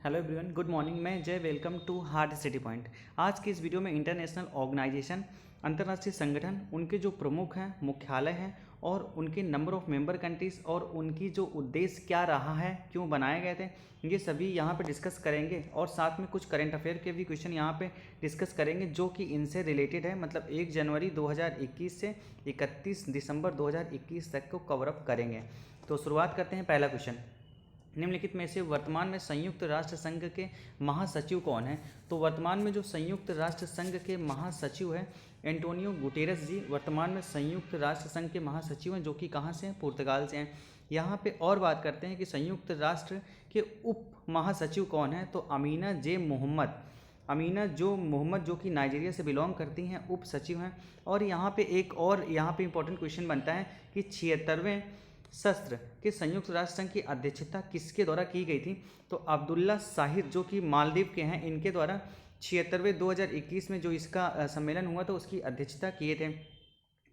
Hello everyone, good morning. मैं Jay, welcome to heart city point. आज की इस वीडियो में इंटरनेशनल ऑर्गेनाइजेशन, अंतर्राष्ट्रीय संगठन, उनके जो प्रमुख हैं, मुख्यालय हैं और उनके नंबर ऑफ मेंबर कंट्रीज़ और उनकी जो उद्देश्य क्या रहा है, क्यों बनाए गए थे, ये सभी यहाँ पे डिस्कस करेंगे। और साथ में कुछ करंट अफेयर के भी क्वेश्चन यहाँ पे डिस्कस करेंगे जो कि इनसे रिलेटेड है। मतलब 1 जनवरी 2021 से 31 दिसंबर 2021 तक को कवर अप करेंगे। तो शुरुआत करते हैं। पहला क्वेश्चन, निम्नलिखित में से वर्तमान में संयुक्त राष्ट्र संघ के महासचिव कौन हैं? तो वर्तमान में जो संयुक्त राष्ट्र संघ के महासचिव हैं एंटोनियो गुटेरस जी वर्तमान में संयुक्त राष्ट्र संघ के महासचिव हैं, जो कि कहाँ से हैं? पुर्तगाल से हैं। यहाँ पे और बात करते हैं कि संयुक्त राष्ट्र के उप महासचिव कौन हैं? तो अमीना जो मोहम्मद जो कि नाइजीरिया से बिलोंग करती हैं, उप सचिव हैं। और यहाँ पे एक और यहाँ पे इंपॉर्टेंट क्वेश्चन बनता है कि 76वें सत्र के संयुक्त राष्ट्र संघ की अध्यक्षता किसके द्वारा की गई थी? तो अब्दुल्ला शाहिद जो कि मालदीव के हैं, इनके द्वारा 76वें 2021 में जो इसका सम्मेलन हुआ था उसकी अध्यक्षता किए थे।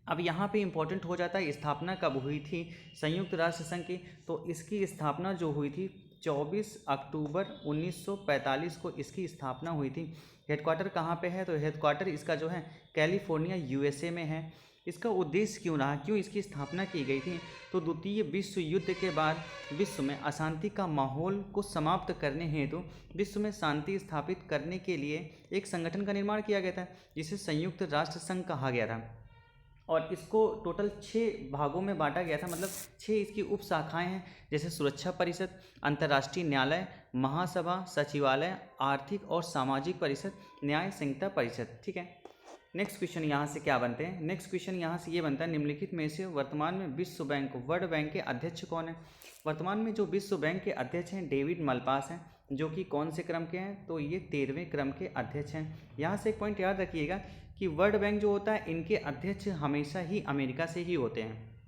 अब यहाँ पे इम्पोर्टेंट हो जाता है स्थापना कब हुई थी संयुक्त राष्ट्र संघ की। तो इसकी स्थापना जो हुई थी 24 अक्टूबर 1945 को इसकी स्थापना हुई थी। हेडक्वार्टर कहाँ पे है? तो हेडक्वार्टर इसका जो है कैलिफोर्निया यूएसए में है। इसका उद्देश्य क्यों रहा, क्यों इसकी स्थापना की गई थी? तो द्वितीय विश्व युद्ध के बाद विश्व में अशांति का माहौल को समाप्त करने हेतु विश्व में शांति स्थापित करने के लिए एक संगठन का निर्माण किया गया था, जिसे संयुक्त राष्ट्र संघ कहा गया था। और इसको टोटल 6 भागों में बांटा गया था। मतलब 6 इसकी उप शाखाएँ हैं, जैसे सुरक्षा परिषद, अंतर्राष्ट्रीय न्यायालय, महासभा, सचिवालय, आर्थिक और सामाजिक परिषद, न्याय संहिता परिषद। ठीक है। नेक्स्ट क्वेश्चन यहाँ से क्या बनते हैं? नेक्स्ट क्वेश्चन यहाँ से ये बनता है, निम्नलिखित में से वर्तमान में विश्व बैंक वर्ल्ड बैंक के अध्यक्ष कौन है? वर्तमान में जो विश्व बैंक के अध्यक्ष हैं डेविड मलपास हैं, जो कि कौन से क्रम के हैं? तो ये 13वें क्रम के अध्यक्ष हैं। यहाँ से एक पॉइंट याद रखिएगा कि वर्ल्ड बैंक जो होता है, इनके अध्यक्ष हमेशा ही अमेरिका से ही होते हैं।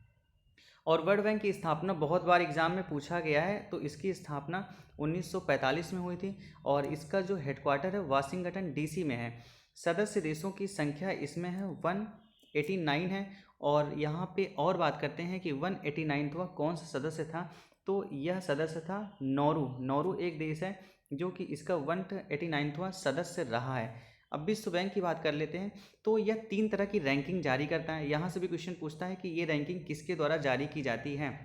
और वर्ल्ड बैंक की स्थापना बहुत बार एग्जाम में पूछा गया है। तो इसकी स्थापना 1945 में हुई थी और इसका जो हेडक्वार्टर है वाशिंगटन डीसी में है। सदस्य देशों की संख्या इसमें है 189 है। और यहाँ पे और बात करते हैं कि 189वां कौन सा सदस्य था? तो यह सदस्य था नौरू एक देश है जो कि इसका 189वां सदस्य रहा है। अब विश्व बैंक की बात कर लेते हैं। तो यह 3 तरह की रैंकिंग जारी करता है। यहाँ से भी क्वेश्चन पूछता है कि ये रैंकिंग किसके द्वारा जारी की जाती है?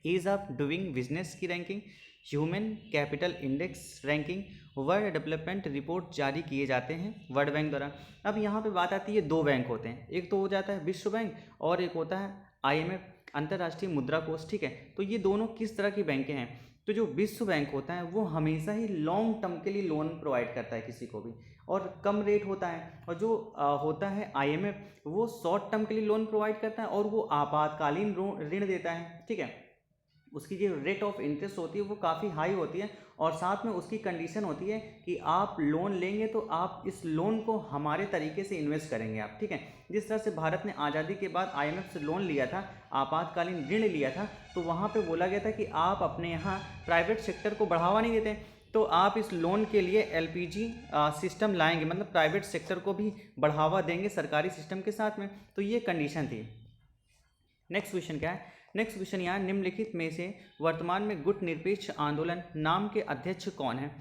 ईज ऑफ डूइंग बिजनेस की ranking, human capital index ranking, world development report जारी किए जाते हैं वर्ल्ड बैंक द्वारा। अब यहाँ पे बात आती है, 2 बैंक होते हैं, एक तो हो जाता है विश्व बैंक और एक होता है IMF, अंतर्राष्ट्रीय मुद्रा कोष। ठीक है। तो ये दोनों किस तरह की बैंकें हैं? तो जो विश्व बैंक होता है वो हमेशा ही लॉन्ग टर्म के लिए लोन प्रोवाइड करता है किसी को भी, और कम रेट होता है। और जो होता है IMF, वो शॉर्ट टर्म के लिए लोन प्रोवाइड करता है और वो आपातकालीन ऋण देता है। ठीक है। उसकी जो रेट ऑफ इंटरेस्ट होती है वो काफ़ी हाई होती है और साथ में उसकी कंडीशन होती है कि आप लोन लेंगे तो आप इस लोन को हमारे तरीके से इन्वेस्ट करेंगे आप। ठीक है। जिस तरह से भारत ने आज़ादी के बाद IMF से लोन लिया था, आपातकालीन ऋण लिया था, तो वहाँ पे बोला गया था कि आप अपने यहाँ प्राइवेट सेक्टर को बढ़ावा नहीं देते, तो आप इस लोन के लिए LPG सिस्टम लाएंगे, मतलब प्राइवेट सेक्टर को भी बढ़ावा देंगे सरकारी सिस्टम के साथ में। तो ये कंडीशन थी। नेक्स्ट क्वेश्चन क्या है? नेक्स्ट क्वेश्चन यहाँ, निम्नलिखित में से वर्तमान में गुट निरपेक्ष आंदोलन नाम के अध्यक्ष कौन है?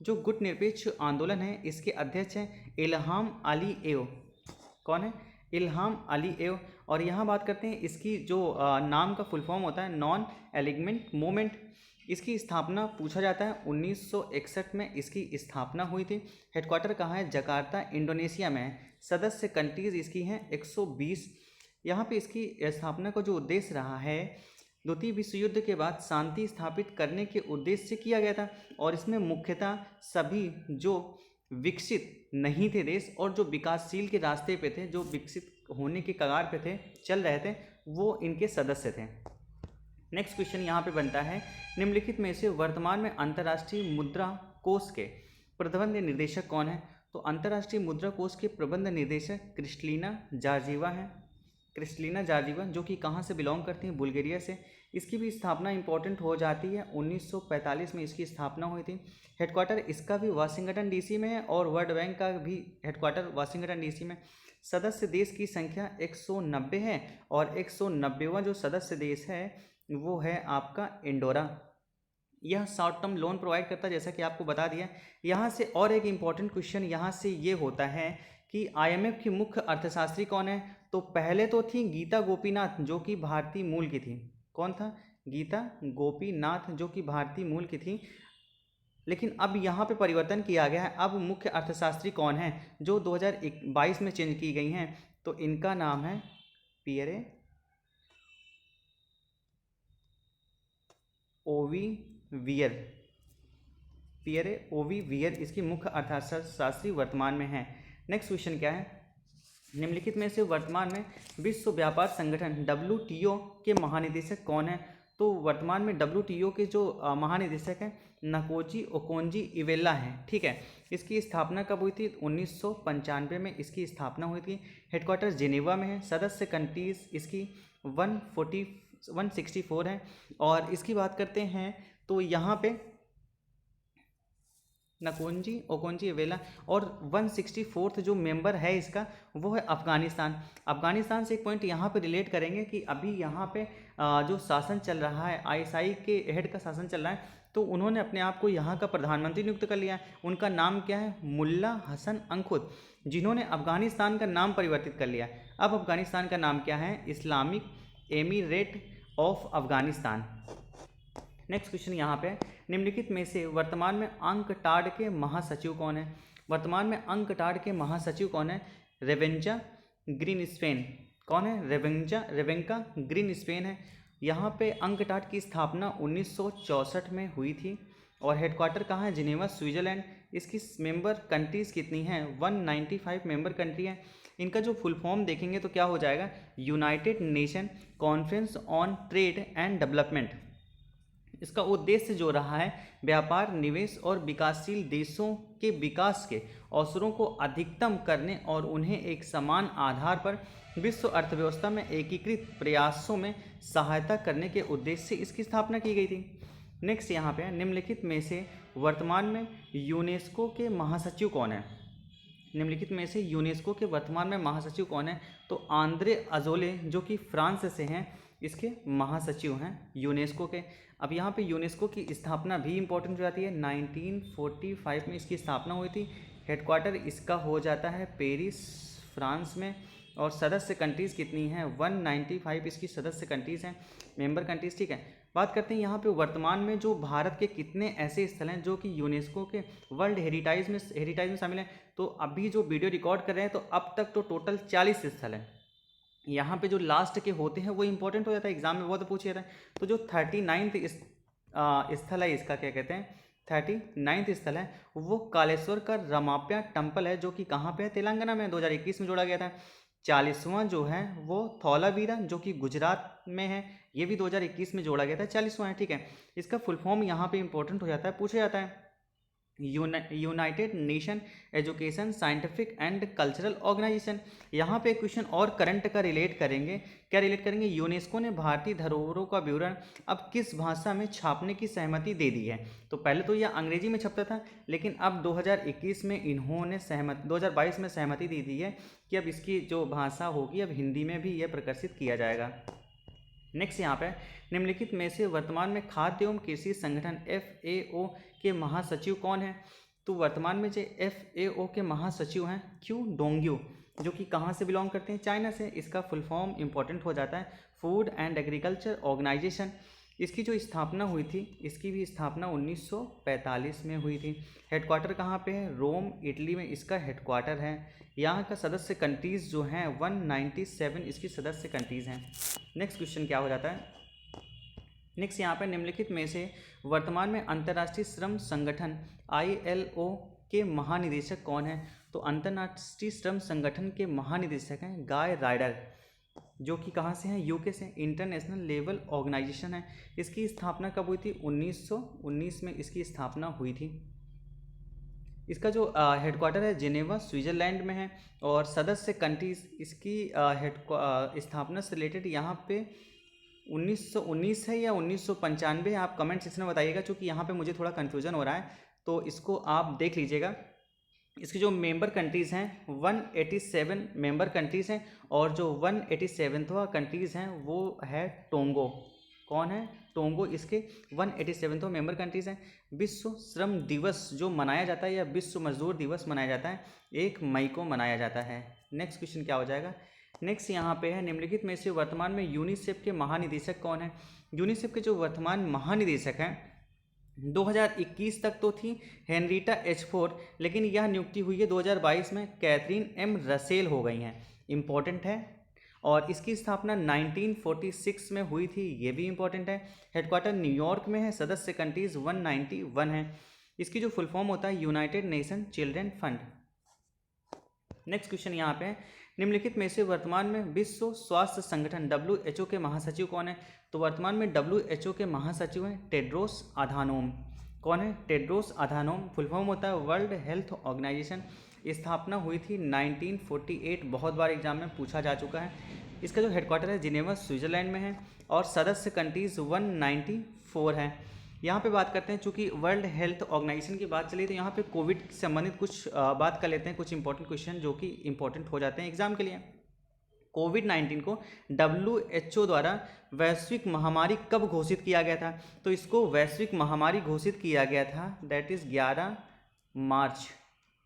जो गुट निरपेक्ष आंदोलन है इसके अध्यक्ष हैं इल्हाम अलीएव। कौन है? इल्हाम अलीएव। और यहाँ बात करते हैं इसकी जो नाम का फुल फॉर्म होता है नॉन एलिगमेंट मूवमेंट। इसकी स्थापना पूछा जाता है 1961 में इसकी स्थापना हुई थी। हेडक्वार्टर कहाँ है? जकार्ता, इंडोनेशिया में है। सदस्य कंट्रीज इसकी हैं 120। यहाँ पे इसकी स्थापना का जो उद्देश्य रहा है, द्वितीय विश्व युद्ध के बाद शांति स्थापित करने के उद्देश्य से किया गया था। और इसमें मुख्यतः सभी जो विकसित नहीं थे देश और जो विकासशील के रास्ते पे थे, जो विकसित होने के कगार पे थे, चल रहे थे, वो इनके सदस्य थे। नेक्स्ट क्वेश्चन यहाँ पे बनता है, निम्नलिखित में से वर्तमान में अंतर्राष्ट्रीय मुद्रा कोष के प्रबंध निदेशक कौन है? तो अंतर्राष्ट्रीय मुद्रा कोष के प्रबंध निदेशक क्रिस्टलिना जॉर्जिवा हैं। क्रिस्टलिना जॉर्जिवा जो कि कहाँ से बिलोंग करती हैं? बुल्गारिया से। इसकी भी स्थापना इंपॉर्टेंट हो जाती है, 1945 में इसकी स्थापना हुई थी। हेडक्वार्टर इसका भी वाशिंगटन डीसी में है और वर्ल्ड बैंक का भी हेडक्वार्टर वाशिंगटन डीसी में। सदस्य देश की संख्या 190 है और 190वां जो सदस्य देश है वो है आपका इंडोरा। यह शॉर्ट टर्म लोन प्रोवाइड करता है, जैसा कि आपको बता दिया। यहाँ से और एक इम्पॉर्टेंट क्वेश्चन यहाँ से ये होता है कि IMF की मुख्य अर्थशास्त्री कौन है। तो पहले तो थी गीता गोपीनाथ जो कि भारतीय मूल की थी। कौन था? गीता गोपीनाथ जो कि भारतीय मूल की थी। लेकिन अब यहाँ पे परिवर्तन किया गया है। अब मुख्य अर्थशास्त्री कौन है जो 2022 में चेंज की गई हैं, तो इनका नाम है पियरे ओवी वियर। पियरे ओवी वियर इसकी मुख्य अर्थशास्त्री वर्तमान में है। नेक्स्ट क्वेश्चन क्या है? निम्नलिखित में से वर्तमान में विश्व व्यापार संगठन WTO के महानिदेशक कौन है। तो वर्तमान में WTO के जो महानिदेशक हैं नकोजी ओकोंजी इवेला हैं। ठीक है, इसकी स्थापना कब हुई थी? 1995 में इसकी स्थापना हुई थी। हेडक्वार्टर जिनेवा में है। सदस्य कंट्रीज इसकी 164 है। और इसकी बात करते हैं तो यहाँ पे नकोंजी ओकोंजी इवेला। और 164th जो मेंबर है इसका वो है अफगानिस्तान। अफगानिस्तान से एक पॉइंट यहाँ पे रिलेट करेंगे कि अभी यहाँ पे जो शासन चल रहा है ISI के हेड का शासन चल रहा है, तो उन्होंने अपने आप को यहाँ का प्रधानमंत्री नियुक्त कर लिया है। उनका नाम क्या है? मुल्ला हसन अंखुद, जिन्होंने अफगानिस्तान का नाम परिवर्तित कर लिया। अब अफगानिस्तान का नाम क्या है? Islamic emirate of Afghanistan. Next question यहाँ पे, निम्नलिखित में से वर्तमान में अंकटाड के महासचिव कौन है? वर्तमान में अंकटाड के महासचिव कौन है? रेवेंजा ग्रीनस्पैन। कौन है? रेवेंका ग्रीनस्पैन है। यहाँ पे अंकटाड की स्थापना 1964 में हुई थी और हेडक्वार्टर कहाँ है? Geneva Switzerland. इसकी मेंबर कंट्रीज़ कितनी हैं? 195 मेंबर कंट्री हैं। इनका जो फुल फॉर्म देखेंगे तो क्या हो जाएगा? United nation conference on trade and development. इसका उद्देश्य जो रहा है व्यापार, निवेश और विकासशील देशों के विकास के अवसरों को अधिकतम करने और उन्हें एक समान आधार पर विश्व अर्थव्यवस्था में एकीकृत प्रयासों में सहायता करने के उद्देश्य से इसकी स्थापना की गई थी। नेक्स्ट यहाँ पे निम्नलिखित में से वर्तमान में यूनेस्को के महासचिव कौन है? निम्नलिखित में से यूनेस्को के वर्तमान में महासचिव कौन है? तो आंद्रे अजोले जो कि फ्रांस से हैं, इसके महासचिव हैं यूनेस्को के। अब यहाँ पे यूनेस्को की स्थापना भी इम्पोर्टेंट हो जाती है। 1945 में इसकी स्थापना हुई थी। हेडक्वार्टर इसका हो जाता है पेरिस, फ्रांस में। और सदस्य कंट्रीज़ कितनी हैं? 195 इसकी सदस्य कंट्रीज़ हैं, मेंबर कंट्रीज़। ठीक है, बात करते हैं यहाँ पे वर्तमान में जो भारत के कितने ऐसे स्थल हैं जो कि यूनेस्को के वर्ल्ड हेरिटेज में शामिल हैं। तो अभी जो वीडियो रिकॉर्ड कर रहे हैं तो अब तक तो टोटल 40 स्थल हैं। यहाँ पे जो लास्ट के होते हैं वो इंपॉर्टेंट हो जाता है, एग्जाम में बहुत पूछे जाता है। तो जो 39th स्थल है इसका क्या कहते हैं? 39th स्थल है वो कालेश्वर का रमाप्या टेम्पल है, जो कि कहाँ पे है? तेलंगाना में। 2021 में जोड़ा गया था। 40वां जो है वो थौलावीरा जो कि गुजरात में है, ये भी 2021 में जोड़ा गया था। 40वां है। ठीक है, इसका फुल फॉर्म यहाँ पे इंपॉर्टेंट हो जाता है, पूछा जाता है। United Nation Education Scientific and Cultural Organisation. यहाँ पे क्वेश्चन और करंट का रिलेट करेंगे। क्या रिलेट करेंगे? यूनेस्को ने भारतीय धरोहरों का विवरण अब किस भाषा में छापने की सहमति दे दी है। तो पहले तो यह अंग्रेजी में छपता था, लेकिन अब 2021 में इन्होंने 2022 में सहमति दे दी है कि अब इसकी जो भाषा होगी अब हिंदी में भी यह प्रकाशित किया जाएगा। नेक्स्ट यहाँ पे निम्नलिखित में से वर्तमान में खाद्य एवं कृषि संगठन FAO के महासचिव कौन है? तो वर्तमान में जो FAO के महासचिव हैं क्यू डोंग्यू, जो कि कहाँ से बिलोंग करते हैं? चाइना से। इसका फुल फॉर्म इंपॉर्टेंट हो जाता है फूड एंड एग्रीकल्चर ऑर्गेनाइजेशन। इसकी जो स्थापना हुई थी, इसकी भी स्थापना 1945 में हुई थी। हेडक्वार्टर कहाँ पे है? रोम, इटली में इसका हेडक्वार्टर है। यहाँ का सदस्य कंट्रीज़ जो हैं 197 इसकी सदस्य कंट्रीज़ हैं। नेक्स्ट क्वेश्चन क्या हो जाता है? नेक्स्ट यहाँ पे निम्नलिखित में से वर्तमान में अंतर्राष्ट्रीय श्रम संगठन ILO के महानिदेशक कौन है? तो अंतर्राष्ट्रीय श्रम संगठन के महानिदेशक हैं गाय राइडर, जो कि कहाँ से हैं? UK से। इंटरनेशनल लेबर ऑर्गेनाइजेशन है। इसकी स्थापना कब हुई थी? 1919 में इसकी स्थापना हुई थी। इसका जो हेडक्वार्टर है जिनेवा स्विट्जरलैंड में है। और सदस्य कंट्रीज इसकी स्थापना से रिलेटेड यहाँ पे 1919 है या 1995 है, आप कमेंट सेक्शन में बताइएगा, क्योंकि यहाँ पे मुझे थोड़ा कन्फ्यूज़न हो रहा है, तो इसको आप देख लीजिएगा। इसकी जो मेंबर कंट्रीज़ हैं 187 मेंबर कंट्रीज़ हैं, और जो 187वां कंट्रीज़ हैं वो है टोंगो। कौन है? टोंगो इसके 187वां मेंबर कंट्रीज हैं। विश्व श्रम दिवस जो मनाया जाता है या विश्व मजदूर दिवस मनाया जाता है 1 मई को मनाया जाता है। नेक्स्ट क्वेश्चन क्या हो जाएगा? नेक्स्ट यहाँ पे है निम्नलिखित में से वर्तमान में यूनिसेफ के महानिदेशक कौन है? यूनिसेफ के जो वर्तमान महानिदेशक हैं 2021 तक तो थी हेनरीटा एच फोर, लेकिन यह नियुक्ति हुई है 2022 में कैथरीन एम रसेल हो गई हैं। इंपॉर्टेंट है। और इसकी स्थापना 1946 में हुई थी, ये भी इंपॉर्टेंट है। हेडक्वार्टर न्यूयॉर्क में है। सदस्य कंट्रीज 191 है। इसकी जो फुल फॉर्म होता है United nation children fund. Next question यहाँ पे है निम्नलिखित में से वर्तमान में विश्व स्वास्थ्य संगठन WHO के महासचिव कौन है? तो वर्तमान में WHO के महासचिव हैं टेड्रोस अधानोम। कौन है? Tedros Adhanom. फुल फॉर्म होता है वर्ल्ड हेल्थ ऑर्गेनाइजेशन। स्थापना हुई थी 1948, बहुत बार एग्जाम में पूछा जा चुका है। इसका जो हेडक्वार्टर है जिनेवा स्विट्जरलैंड में है और सदस्य कंट्रीज 194 है। यहाँ पे बात करते हैं, चूँकि वर्ल्ड हेल्थ ऑर्गेनाइजेशन की बात चली तो यहाँ पे कोविड से संबंधित कुछ बात कर लेते हैं, कुछ इंपॉर्टेंट क्वेश्चन जो कि इंपॉर्टेंट हो जाते हैं एग्जाम के लिए। कोविड-19 को WHO द्वारा वैश्विक महामारी कब घोषित किया गया था? तो इसको वैश्विक महामारी घोषित किया गया था दैट इज़ 11 मार्च।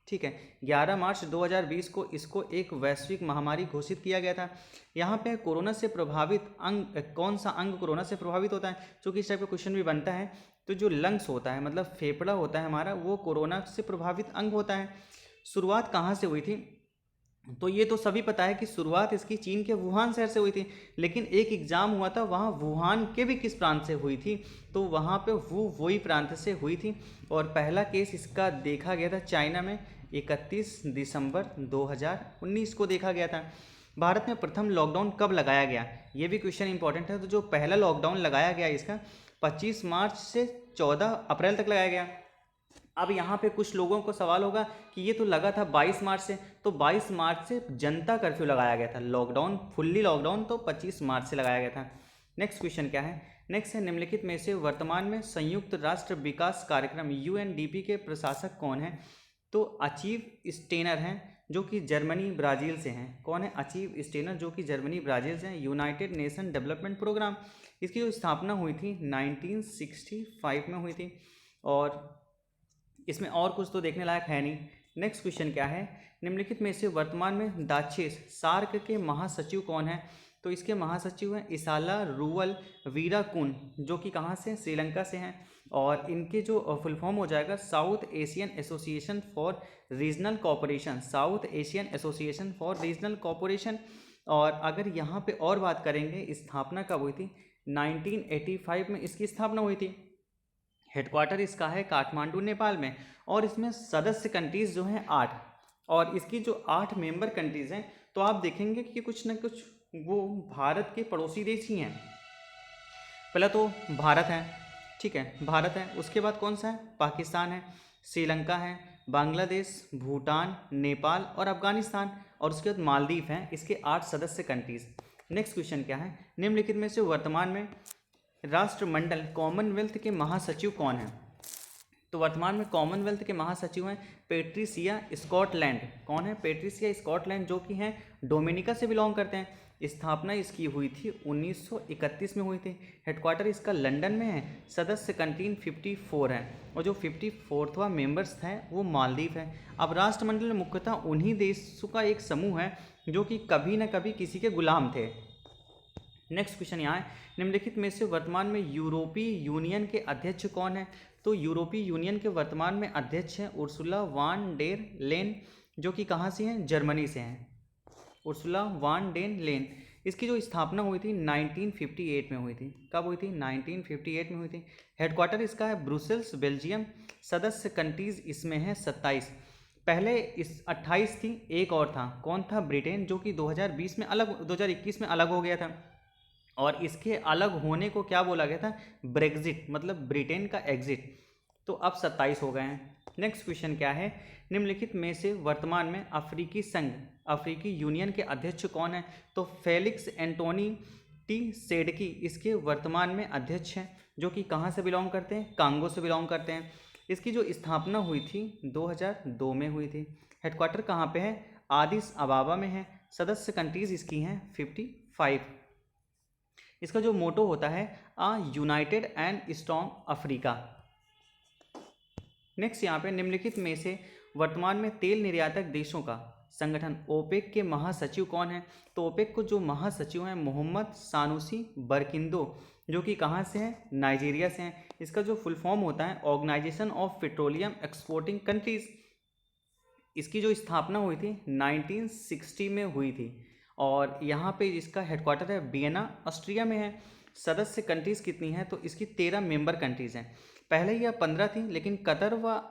ठीक है, 11 मार्च 2020 को इसको एक वैश्विक महामारी घोषित किया गया था। यहाँ पे कोरोना से प्रभावित अंग, कौन सा अंग कोरोना से प्रभावित होता है? क्योंकि इस टाइप का क्वेश्चन भी बनता है। तो जो लंग्स होता है मतलब फेफड़ा होता है हमारा, वो कोरोना से प्रभावित अंग होता है। शुरुआत कहाँ से हुई थी? तो ये तो सभी पता है कि शुरुआत इसकी चीन के वुहान शहर से हुई थी, लेकिन एक एग्जाम हुआ था वहाँ वुहान के भी किस प्रांत से हुई थी? तो वहाँ पे वही प्रांत से हुई थी। और पहला केस इसका देखा गया था चाइना में 31 दिसंबर 2019 को देखा गया था। भारत में प्रथम लॉकडाउन कब लगाया गया? ये भी क्वेश्चन इंपॉर्टेंट है। तो जो पहला लॉकडाउन लगाया गया इसका 25 मार्च से 14 अप्रैल तक लगाया गया। अब यहाँ पे कुछ लोगों को सवाल होगा कि ये तो लगा था 22 मार्च से, तो 22 मार्च से जनता कर्फ्यू लगाया गया था। लॉकडाउन फुल्ली लॉकडाउन तो 25 मार्च से लगाया गया था। नेक्स्ट क्वेश्चन क्या है? नेक्स्ट है निम्नलिखित में से वर्तमान में संयुक्त राष्ट्र विकास कार्यक्रम UNDP के प्रशासक कौन है? तो अचीव स्टेनर हैं जो कि जर्मनी ब्राज़ील से हैं। कौन है? अचीव स्टेनर जो कि जर्मनी ब्राज़ील से हैं। यूनाइटेड नेशन डेवलपमेंट प्रोग्राम, इसकी जो स्थापना हुई थी 1965 में हुई थी। और इसमें और कुछ तो देखने लायक है नहीं। नेक्स्ट क्वेश्चन क्या है? निम्नलिखित में से वर्तमान में दाक्षेस सार्क के महासचिव कौन है? तो इसके महासचिव हैं इसाला रूवल वीराकुन जो कि कहाँ से? श्रीलंका से हैं। और इनके जो फुल फॉर्म हो जाएगा south Asian association for regional cooperation. South Asian association for regional cooperation. और अगर यहाँ पे और बात करेंगे स्थापना कब हुई थी? 1985 में इसकी स्थापना हुई थी। हेडक्वार्टर इसका है काठमांडू नेपाल में। और इसमें सदस्य कंट्रीज़ जो हैं 8, और इसकी जो 8 मेंबर कंट्रीज़ हैं तो आप देखेंगे कि कुछ ना कुछ वो भारत के पड़ोसी देश ही हैं। पहला तो भारत है, ठीक है, भारत है। उसके बाद कौन सा है? पाकिस्तान है, श्रीलंका है, बांग्लादेश, भूटान, नेपाल और अफगानिस्तान। और उसके बाद मालदीव हैं। इसके 8 सदस्य कंट्रीज़। नेक्स्ट क्वेश्चन क्या है? निम्नलिखित में से वर्तमान में राष्ट्रमंडल कॉमनवेल्थ के महासचिव कौन हैं? तो वर्तमान में कॉमनवेल्थ के महासचिव हैं पेट्रिसिया स्कॉटलैंड। कौन है? पेट्रिसिया स्कॉटलैंड जो कि हैं डोमिनिका से बिलोंग करते हैं। स्थापना इसकी हुई थी 1931 में हुई थी। हेडक्वार्टर इसका लंदन में है। सदस्य कंट्री 54 है और जो 54वां मेंबर्स है वो मालदीव है। अब राष्ट्रमंडल मुख्यतः उन्हीं देशों का एक समूह है जो कि कभी न कभी किसी के गुलाम थे। नेक्स्ट क्वेश्चन यहाँ है निम्नलिखित में से वर्तमान में यूरोपीय यूनियन के अध्यक्ष कौन है? तो यूरोपीय यूनियन के वर्तमान में अध्यक्ष हैं उर्सुला वान डेर लेन जो कि कहाँ से हैं? जर्मनी से हैं। उर्सुला वान डेर लेन। इसकी जो स्थापना हुई थी 1958 में हुई थी। कब हुई थी? 1958 में हुई थी। हेडक्वार्टर इसका है ब्रुसेल्स बेल्जियम। सदस्य कंट्रीज इसमें है 27। पहले इस 28 थी, एक और था। कौन था? ब्रिटेन जो कि 2021 में अलग हो गया था। और इसके अलग होने को क्या बोला गया था? ब्रेग्जिट, मतलब ब्रिटेन का एग्जिट। तो अब 27 हो गए हैं। नेक्स्ट क्वेश्चन क्या है? निम्नलिखित में से वर्तमान में अफ्रीकी संघ अफ्रीकी यूनियन के अध्यक्ष कौन है? तो फेलिक्स एंटोनी टी सेडकी इसके वर्तमान में अध्यक्ष हैं जो कि कहाँ से बिलोंग करते हैं? कांगो से बिलोंग करते हैं। इसकी जो स्थापना हुई थी 2002 में हुई थी। हेडक्वार्टर कहाँ पे है? आदिस अबाबा में है। सदस्य कंट्रीज इसकी हैं 55। इसका जो मोटो होता है United and strong Africa. Next यहाँ पे निम्नलिखित में से वर्तमान में तेल निर्यातक देशों का संगठन ओपेक के महासचिव कौन है? तो ओपेक को जो महासचिव हैं मोहम्मद सानुसी बरकिंदो, जो कि कहाँ से हैं? नाइजीरिया से हैं। इसका जो फुल फॉर्म होता है Organisation of Petroleum Exporting Countries. इसकी जो स्थापना हुई थी 1960 में हुई थी और यहाँ पे इसका हेडक्वार्टर है वियना ऑस्ट्रिया में है। सदस्य कंट्रीज़ कितनी हैं? तो इसकी 13 मेंबर कंट्रीज़ हैं। पहले यह 15 थी, लेकिन कतर व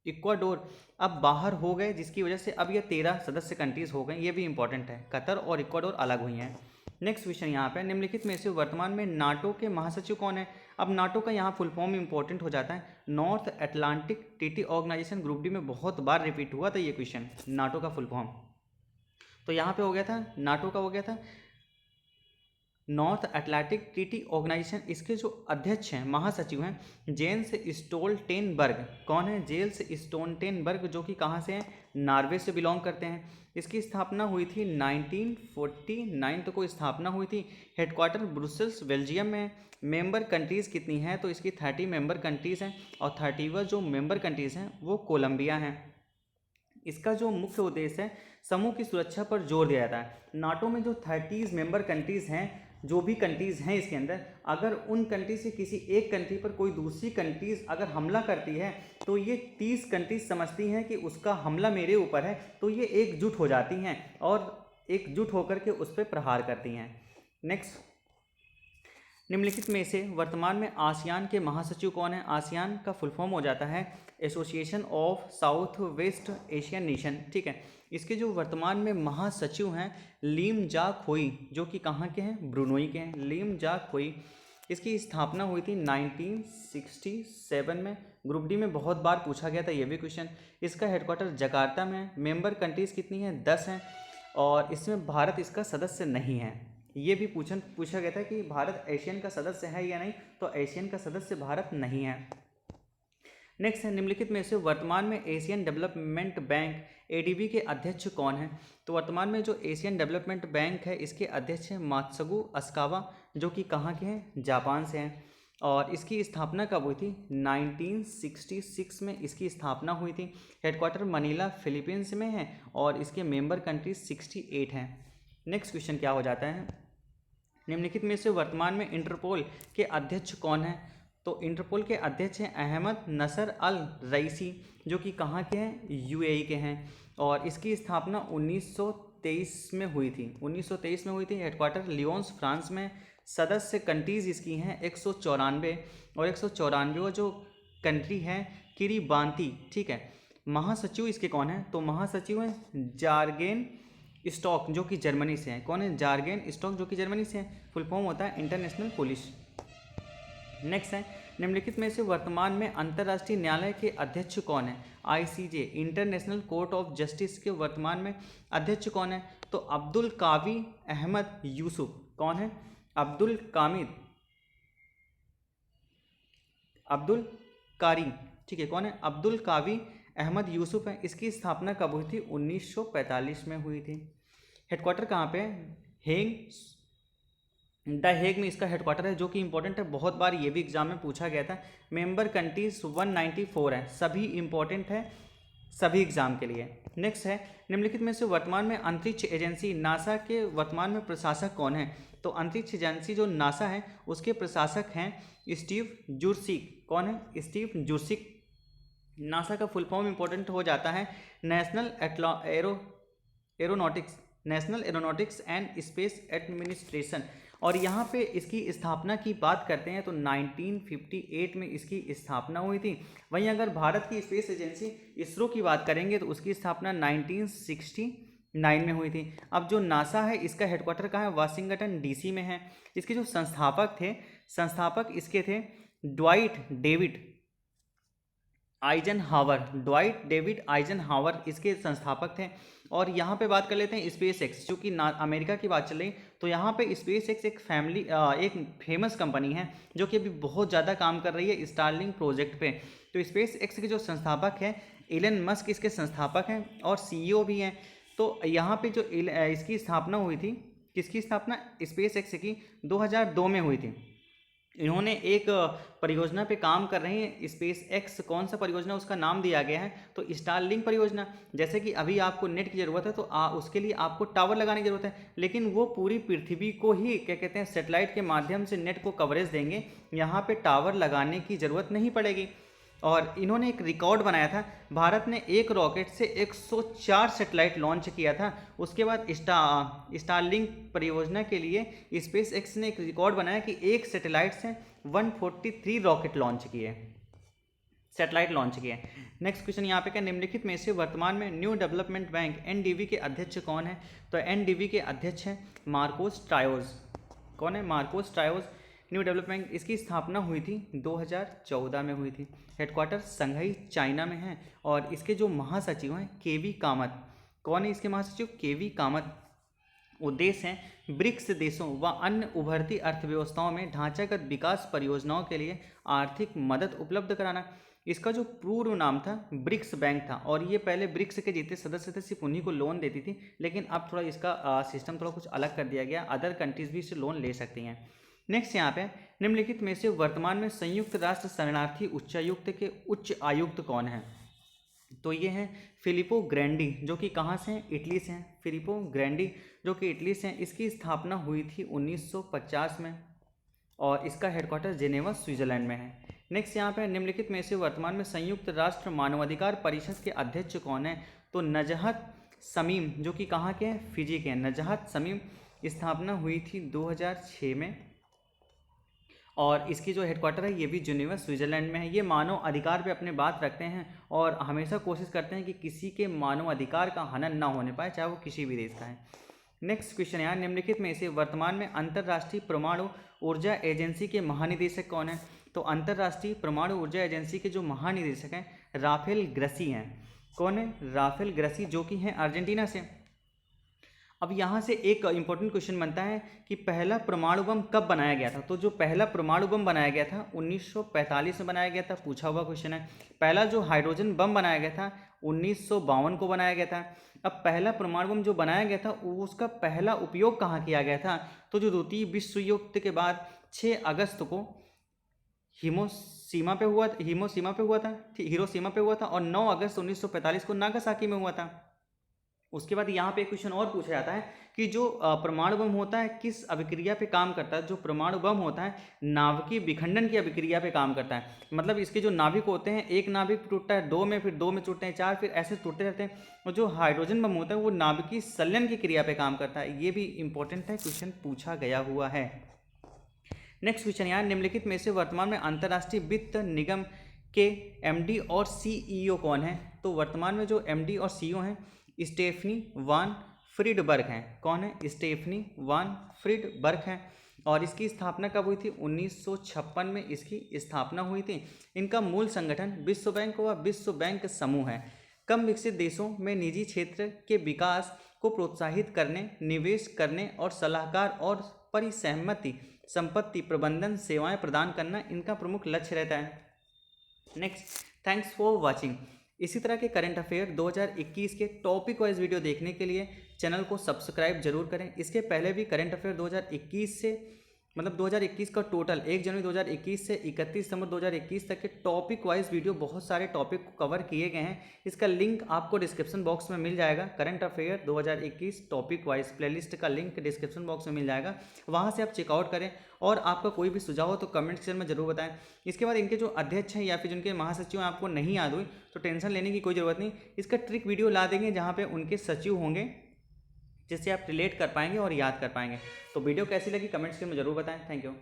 इक्वाडोर अब बाहर हो गए, जिसकी वजह से अब यह 13 सदस्य कंट्रीज़ हो गए। ये भी इंपॉर्टेंट है, कतर और इक्वाडोर अलग हुई हैं। नेक्स्ट क्वेश्चन यहाँ पे निम्नलिखित में से वर्तमान में नाटो के महासचिव कौन है? अब नाटो का यहाँ फुल फॉर्म इंपॉर्टेंट हो जाता है, North Atlantic Treaty Organisation. Group D में बहुत बार रिपीट हुआ था ये क्वेश्चन, नाटो का फुल फॉर्म। तो यहाँ पे हो गया था, नाटो का हो गया था नॉर्थ अटलांटिक ट्रीटी ऑर्गेनाइजेशन। इसके जो अध्यक्ष हैं, महासचिव हैं जेन्स स्टोल्टेनबर्ग। कौन है? जेन्स स्टोल्टेनबर्ग, जो कि कहाँ से हैं? नॉर्वे से बिलोंग करते हैं। इसकी स्थापना हुई थी 1949 को स्थापना हुई थी। हेडक्वार्टर ब्रुसेल्स बेल्जियम में है। मेंबर कंट्रीज़ कितनी हैं? तो इसकी 30 मेंबर कंट्रीज़ हैं और 30वां जो मेंबर कंट्रीज़ हैं वो कोलंबिया हैं। इसका जो मुख्य उद्देश्य है समूह की सुरक्षा पर जोर दिया जाता है। नाटो में जो 30 मेंबर कंट्रीज़ हैं, जो भी कंट्रीज़ हैं इसके अंदर, अगर उन कंट्री से किसी एक कंट्री पर कोई दूसरी कंट्रीज़ अगर हमला करती है तो ये 30 कंट्रीज समझती हैं कि उसका हमला मेरे ऊपर है, तो ये एकजुट हो जाती हैं और एकजुट होकर के उस पर प्रहार करती हैं। नेक्स्ट, निम्नलिखित में से वर्तमान में आसियान के महासचिव कौन है? आसियान का फुल फॉर्म हो जाता है association of south west Asian nation. ठीक है, इसके जो वर्तमान में महासचिव हैं लीम जा खोई, जो कि कहाँ के हैं? ब्रुनोई के हैं। लीम जा खोई, इसकी स्थापना हुई थी 1967 में। ग्रुप डी में बहुत बार पूछा गया था ये भी क्वेश्चन। इसका हेडक्वार्टर जकार्ता में है। मेंबर कंट्रीज़ कितनी हैं? 10 हैं और इसमें भारत इसका सदस्य नहीं है। ये भी पूछा गया था कि भारत एशियन का सदस्य है या नहीं, तो एशियन का सदस्य भारत नहीं है। नेक्स्ट है, निम्नलिखित में से वर्तमान में एशियन डेवलपमेंट बैंक एडीबी के अध्यक्ष कौन है? तो वर्तमान में जो एशियन डेवलपमेंट बैंक है इसके अध्यक्ष हैं मात्सुगु असाकावा, जो कि कहाँ के हैं? जापान से हैं। और इसकी स्थापना कब हुई थी? 1966 में इसकी स्थापना हुई थी। हेडक्वार्टर मनीला फिलीपींस में है और इसके मेंबर कंट्रीज 68 हैं। नेक्स्ट क्वेश्चन क्या हो जाता है, निम्नलिखित में से वर्तमान में इंटरपोल के अध्यक्ष कौन है? तो इंटरपोल के अध्यक्ष हैं अहमद नसर अल रईसी, जो कि कहाँ के हैं? यूएई के हैं। और इसकी स्थापना 1923 में हुई थी। 1923 में हुई थी। हेडक्वार्टर लियोन्स फ्रांस में। सदस्य कंट्रीज़ इसकी हैं 194 और 194 जो कंट्री है किरीबांती। ठीक है, महासचिव इसके कौन है? तो महासचिव हैं जार्गेन स्टॉक, जो कि जर्मनी से हैं। कौन है? जार्गेन स्टॉक, जो कि जर्मनी से हैं। फुल फॉर्म होता है इंटरनेशनल पुलिस। नेक्स्ट है, निम्नलिखित में से वर्तमान में अंतर्राष्ट्रीय न्यायालय के अध्यक्ष कौन है? ICJ, international court of justice के वर्तमान में अध्यक्ष कौन है? तो अब्दुल कावी अहमद यूसुफ। कौन है? अब्दुल कारी। ठीक है, कौन है? अब्दुल कावी अहमद यूसुफ है। इसकी स्थापना कब हुई थी? 1945 में हुई थी। हेडक्वार्टर कहाँ पे? हेग, द हेग में इसका हेडक्वार्टर है, जो कि इंपॉर्टेंट है। बहुत बार ये भी एग्जाम में पूछा गया था। मेंबर कंट्रीज 194 है, सभी इंपॉर्टेंट है सभी एग्जाम के लिए। नेक्स्ट है, निम्नलिखित में से वर्तमान में अंतरिक्ष एजेंसी नासा के वर्तमान में प्रशासक कौन है? तो अंतरिक्ष एजेंसी जो नासा है उसके प्रशासक हैं स्टीव जुर्सिक। कौन है? स्टीव जुर्सिक। नासा का फुल फॉर्म इंपॉर्टेंट हो जाता है national aeronautics and space administration. और यहाँ पे इसकी स्थापना की बात करते हैं तो 1958 में इसकी स्थापना हुई थी। वहीं अगर भारत की स्पेस एजेंसी इसरो की बात करेंगे तो उसकी स्थापना 1969 में हुई थी। अब जो नासा है इसका हेडक्वार्टर कहाँ है? वाशिंगटन डीसी में है। इसके जो संस्थापक इसके थे ड्वाइट डेविड आइजनहावर इसके संस्थापक थे। और यहाँ पे बात कर लेते हैं स्पेस एक्स, चूँकि अमेरिका की बात चल रही, तो यहाँ पे स्पेस एक्स एक फेमस कंपनी है जो कि अभी बहुत ज़्यादा काम कर रही है स्टारलिंक प्रोजेक्ट पे। तो स्पेस एक्स के जो संस्थापक हैं एलन मस्क इसके संस्थापक हैं और सीईओ भी हैं। तो यहाँ पे जो इसकी स्थापना हुई थी किसकी स्थापना स्पेस एक्स की 2002 में हुई थी। इन्होंने एक परियोजना पे काम कर रहे हैं स्पेस एक्स, कौन सा परियोजना उसका नाम दिया गया है तो स्टारलिंक परियोजना। जैसे कि अभी आपको नेट की ज़रूरत है तो उसके लिए आपको टावर लगाने की ज़रूरत है, लेकिन वो पूरी पृथ्वी को ही क्या कहते हैं सैटेलाइट के माध्यम से नेट को कवरेज देंगे, यहाँ पे टावर लगाने की ज़रूरत नहीं पड़ेगी। और इन्होंने एक रिकॉर्ड बनाया था, भारत ने एक रॉकेट से 104 सैटेलाइट लॉन्च किया था। उसके बाद स्टारलिंक परियोजना के लिए स्पेस एक्स ने एक रिकॉर्ड बनाया कि एक सैटेलाइट से 143 रॉकेट लॉन्च किए, सैटेलाइट लॉन्च किए। नेक्स्ट क्वेश्चन यहाँ पे क्या, निम्नलिखित में से वर्तमान में न्यू डेवलपमेंट बैंक एनडीबी के अध्यक्ष कौन है? तो एनडीबी के अध्यक्ष हैं मार्कोस ट्रायोज। कौन है? Marcos triose. न्यू डेवलपमेंट, इसकी स्थापना हुई थी 2014 में हुई थी। हेडक्वार्टर संघाई चाइना में है और इसके जो महासचिव हैं केवी कामत। कौन है इसके महासचिव? केवी कामत। उद्देश्य है ब्रिक्स देशों व अन्य उभरती अर्थव्यवस्थाओं में ढांचागत विकास परियोजनाओं के लिए आर्थिक मदद उपलब्ध कराना। इसका जो पूर्व नाम था ब्रिक्स बैंक था और ये पहले ब्रिक्स के जितने सदस्य थे सिर्फ उन्हीं को लोन देती थी, लेकिन अब थोड़ा इसका सिस्टम थोड़ा कुछ अलग कर दिया गया, अदर कंट्रीज भी इससे लोन ले सकती हैं। नेक्स्ट यहाँ पे निम्नलिखित में से वर्तमान में संयुक्त राष्ट्र शरणार्थी उच्चायुक्त के उच्च आयुक्त कौन है? तो ये हैं फिलिपो ग्रैंडी, जो कि कहाँ से हैं? इटली से हैं। फिलिपो ग्रैंडी जो कि इटली से हैं। इसकी स्थापना हुई थी 1950 में और इसका हेडक्वार्टर जेनेवा स्विट्जरलैंड में है। नेक्स्ट यहाँ पे निम्नलिखित में से वर्तमान में संयुक्त राष्ट्र मानवाधिकार परिषद के अध्यक्ष कौन है? तो नजहत शमीम, जो कि कहाँ के हैं? फिजी के हैं। नजहत शमीम, स्थापना हुई थी 2006 में और इसकी जो हेडक्वार्टर है ये भी जेनेवा स्विट्जरलैंड में है। ये मानव अधिकार पे अपने बात रखते हैं और हमेशा कोशिश करते हैं कि किसी के मानव अधिकार का हनन ना होने पाए, चाहे वो किसी भी देश का है। नेक्स्ट क्वेश्चन है, निम्नलिखित में से वर्तमान में अंतर्राष्ट्रीय परमाणु ऊर्जा एजेंसी के महानिदेशक कौन है? तो अंतर्राष्ट्रीय परमाणु ऊर्जा एजेंसी के जो महानिदेशक हैं राफेल ग्रसी हैं। कौन है? राफेल ग्रसी, जो कि हैं अर्जेंटीना से। अब यहाँ से एक इम्पोर्टेंट क्वेश्चन बनता है कि पहला परमाणु बम कब बनाया गया था? तो जो पहला परमाणु बम बनाया गया था 1945 में बनाया गया था, पूछा हुआ क्वेश्चन है। पहला जो हाइड्रोजन बम बनाया गया था 1952 को बनाया गया था। अब पहला परमाणु बम जो बनाया गया था उसका पहला उपयोग कहाँ किया गया था? तो जो द्वितीय विश्व युद्ध के बाद 6 अगस्त को हिरोशिमा पे हुआ था और 9 अगस्त 1945 को नागासाकी में हुआ था। उसके बाद यहाँ पे क्वेश्चन और पूछा जाता है कि जो परमाणु बम होता है किस अभिक्रिया पे काम करता है? जो परमाणु बम होता है नाभिकीय विखंडन की अभिक्रिया पे काम करता है। मतलब इसके जो नाभिक होते हैं, एक नाभिक टूटता है 2 में, फिर 2 में टूटते हैं 4, फिर ऐसे टूटते रहते हैं। और जो हाइड्रोजन बम होता है वो नाभिकीय संलयन की क्रिया पे काम करता है। ये भी इंपॉर्टेंट है, क्वेश्चन पूछा गया हुआ है। नेक्स्ट क्वेश्चन यहाँ, निम्नलिखित में से वर्तमान में अंतर्राष्ट्रीय वित्त निगम के एमडी और सीईओ कौन है? तो वर्तमान में जो एमडी और सीईओ हैं स्टेफनी वान फ्रीडबर्ग हैं। कौन है? स्टेफनी वान फ्रीडबर्ग हैं और इसकी स्थापना कब हुई थी? 1956 में इसकी स्थापना हुई थी। इनका मूल संगठन विश्व बैंक व विश्व बैंक समूह है। कम विकसित देशों में निजी क्षेत्र के विकास को प्रोत्साहित करने, निवेश करने और सलाहकार और परिसहमति संपत्ति प्रबंधन सेवाएं प्रदान करना इनका प्रमुख लक्ष्य रहता है। Next, thanks for watching. इसी तरह के करंट अफेयर 2021 के टॉपिक वाइज वीडियो देखने के लिए चैनल को सब्सक्राइब जरूर करें। इसके पहले भी करंट अफेयर 2021 से 2021 का टोटल 1 जनवरी 2021 से 31 दिसंबर 2021 तक के टॉपिक वाइज वीडियो बहुत सारे टॉपिक को कवर किए गए हैं। इसका लिंक आपको डिस्क्रिप्शन बॉक्स में मिल जाएगा। Current affair 2021 topic wise playlist का लिंक डिस्क्रिप्शन बॉक्स में मिल जाएगा, वहाँ से आप चेकआउट करें। और आपका कोई भी सुझाव हो तो कमेंट सेक्शन में जरूर बताएं। इसके बाद इनके जो अध्यक्ष हैं या फिर जिनके महासचिव हैं आपको नहीं याद हुई तो टेंशन लेने की कोई ज़रूरत नहीं। इसका ट्रिक वीडियो ला देंगे जहाँ पे उनके सचिव होंगे, जिससे आप रिलेट कर पाएंगे और याद कर पाएंगे। तो वीडियो कैसी लगी कमेंट सेक्शन में जरूर बताएं। Thank you.